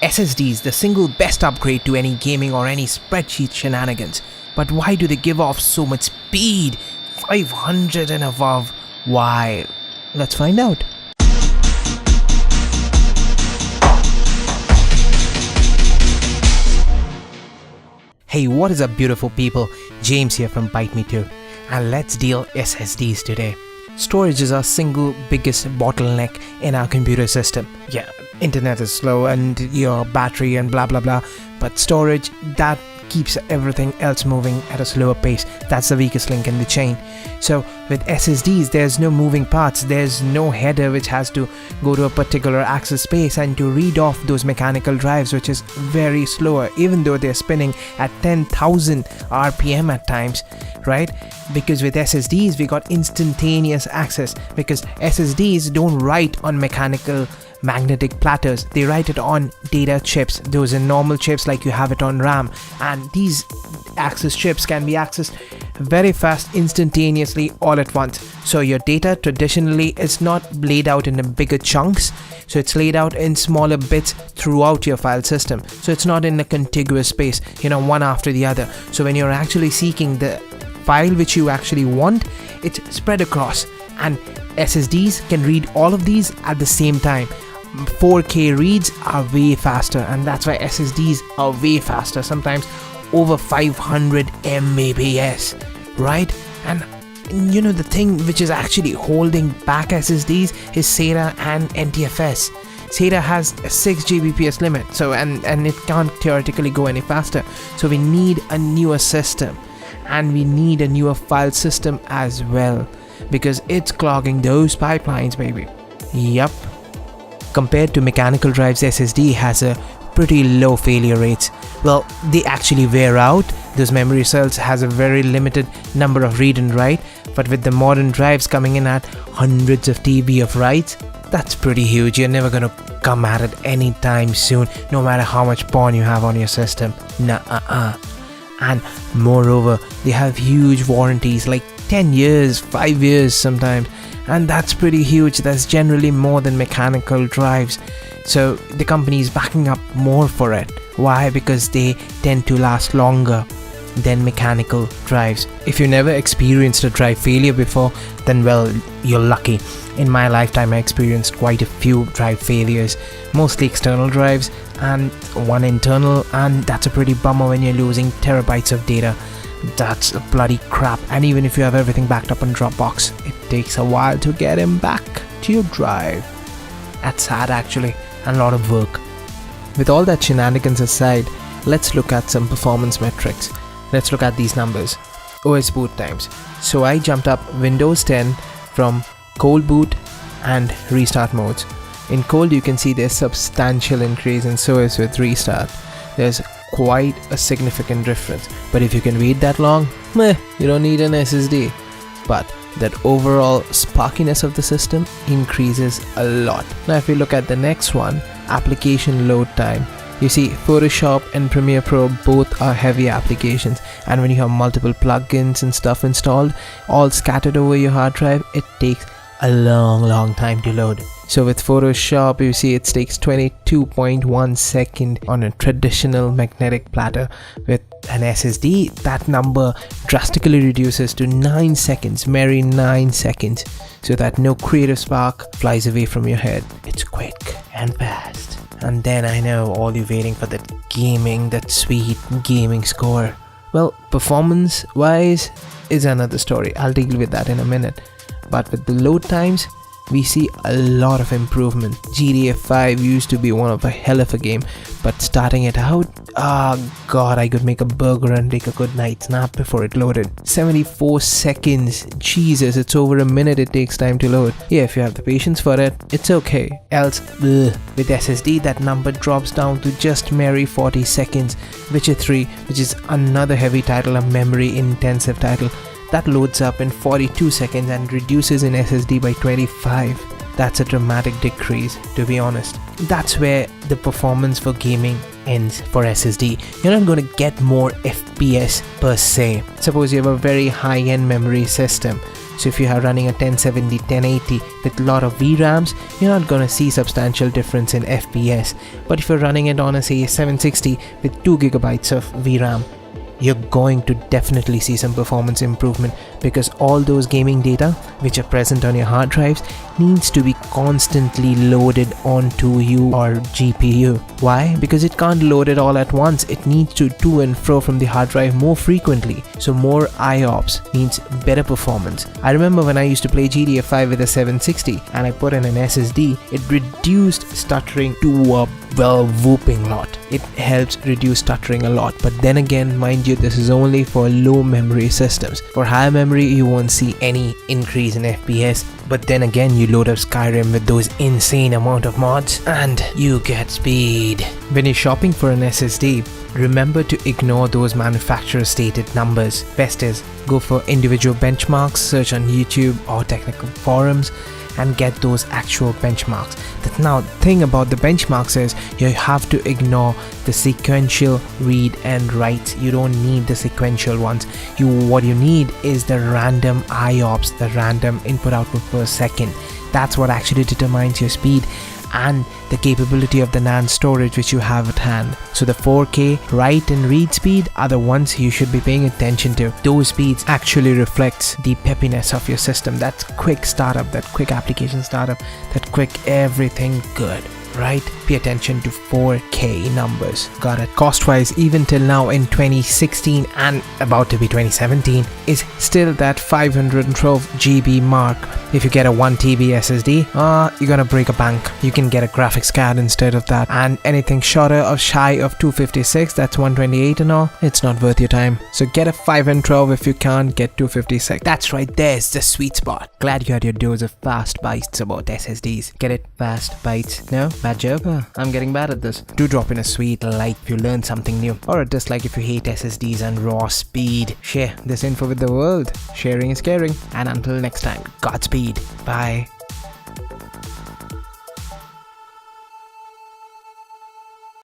SSDs, the single best upgrade to any gaming or any spreadsheet shenanigans. But why do they give off so much speed? 500 and above. Why? Let's find out. Hey, what is up beautiful people? James here from Bite Me Too, and let's deal SSDs today. Storage is our single biggest bottleneck in our computer system. Yeah, internet is slow and your battery and blah blah blah, but storage, that keeps everything else moving at a slower pace. That's the weakest link in the chain. So with SSDs, there's no moving parts, there's no header which has to go to a particular access space and to read off those mechanical drives, which is very slower, even though they're spinning at 10,000 RPM at times, right? Because with SSDs we got instantaneous access, because SSDs don't write on mechanical magnetic platters, they write it on data chips. Those are normal chips like you have it on RAM, and these access chips can be accessed very fast, instantaneously, all at once. So your data traditionally is not laid out in bigger chunks, so it's laid out in smaller bits throughout your file system, so it's not in a contiguous space, one after the other. So when you're actually seeking the file which you actually want, it's spread across, and SSDs can read all of these at the same time. 4K reads are way faster, and that's why SSDs are way faster, sometimes over 500 Mbps, right? And the thing which is actually holding back SSDs is SATA and NTFS. SATA has a 6 Gbps limit, so and it can't theoretically go any faster. So we need a newer system, and we need a newer file system as well, because it's clogging those pipelines, baby. Yup. Compared to mechanical drives, SSD has a pretty low failure rates. Well, they actually wear out. Those memory cells has a very limited number of read and write, but with the modern drives coming in at hundreds of TB of writes, that's pretty huge. You're never gonna come at it anytime soon, no matter how much porn you have on your system. And moreover, they have huge warranties, like 10 years, 5 years sometimes, and that's pretty huge. That's generally more than mechanical drives, so the company is backing up more for it. Why? Because they tend to last longer than mechanical drives. If you never experienced a drive failure before, then well, you're lucky. In my lifetime I experienced quite a few drive failures, mostly external drives and one internal, and that's a pretty bummer when you're losing terabytes of data. That's a bloody crap. And even if you have everything backed up on Dropbox, it takes a while to get him back to your drive. That's sad actually, and a lot of work. With all that shenanigans aside, let's look at some performance metrics. Let's look at these numbers. OS boot times. So I jumped up Windows 10 from cold boot and restart modes. In cold you can see there's substantial increase, and so is with restart. There's quite a significant difference, but if you can wait that long, you don't need an SSD. But that overall sparkiness of the system increases a lot. Now if we look at the next one, application load time, you see Photoshop and Premiere Pro both are heavy applications, and when you have multiple plugins and stuff installed all scattered over your hard drive, it takes a long time to load. So with Photoshop, you see it takes 22.1 seconds on a traditional magnetic platter. With an SSD, that number drastically reduces to 9 seconds, merry 9 seconds, so that no creative spark flies away from your head. It's quick and fast. And then I know all you waiting for that sweet gaming score. Well, performance wise is another story. I'll deal with that in a minute. But with the load times, we see a lot of improvement. GTA 5 used to be one of a hell of a game, but starting it out, god, I could make a burger and take a good night's nap before it loaded. 74 seconds, Jesus, it's over a minute it takes time to load. Yeah, if you have the patience for it, it's okay. Else, with SSD, that number drops down to just merry 40 seconds. Witcher 3, which is another heavy title, a memory intensive title, that loads up in 42 seconds and reduces in SSD by 25. That's a dramatic decrease, to be honest. That's where the performance for gaming ends for SSD. You're not going to get more FPS per se. Suppose you have a very high-end memory system, So if you are running a 1070, 1080 with a lot of VRAMs, you're not gonna see substantial difference in FPS. But if you're running it on a say 760 with 2 gigabytes of VRAM, you're going to definitely see some performance improvement, because all those gaming data which are present on your hard drives needs to be constantly loaded onto your GPU. Why? Because it can't load it all at once. It needs to and fro from the hard drive more frequently. So more IOPS means better performance. I remember when I used to play GTA 5 with a 760 and I put in an SSD, it reduced stuttering to a whooping lot. It helps reduce stuttering a lot. But then again, mind you, this is only for low memory systems. For high memory, you won't see any increase in FPS. But then again, you load up Skyrim with those insane amount of mods and you get speed. When you're shopping for an SSD, remember to ignore those manufacturer stated numbers. Best is go for individual benchmarks, search on YouTube or technical forums and get those actual benchmarks. The now thing about the benchmarks is you have to ignore the sequential read and write. You don't need the sequential ones. What you need is the random IOPS, the random input output per second. That's what actually determines your speed and the capability of the NAND storage which you have at hand. So the 4K write and read speed are the ones you should be paying attention to. Those speeds actually reflects the peppiness of your system, that quick startup, that quick application startup, that quick everything good. Right? Pay attention to 4K numbers. Got it. Cost wise, even till now in 2016 and about to be 2017, is still that 512 GB mark. If you get a 1 TB SSD, you're gonna break a bank. You can get a graphics card instead of that, and anything shorter or shy of 256, that's 128 and all, it's not worth your time. So get a 512 if you can't get 256. That's right, there's the sweet spot. Glad you had your dose of fast bites about SSDs. Get it? Fast bites? No? Bad joke? I'm getting bad at this. Do drop in a sweet like if you learned something new, or a dislike if you hate SSDs and raw speed. Share this info with the world. Sharing is caring. And until next time, Godspeed. Bye.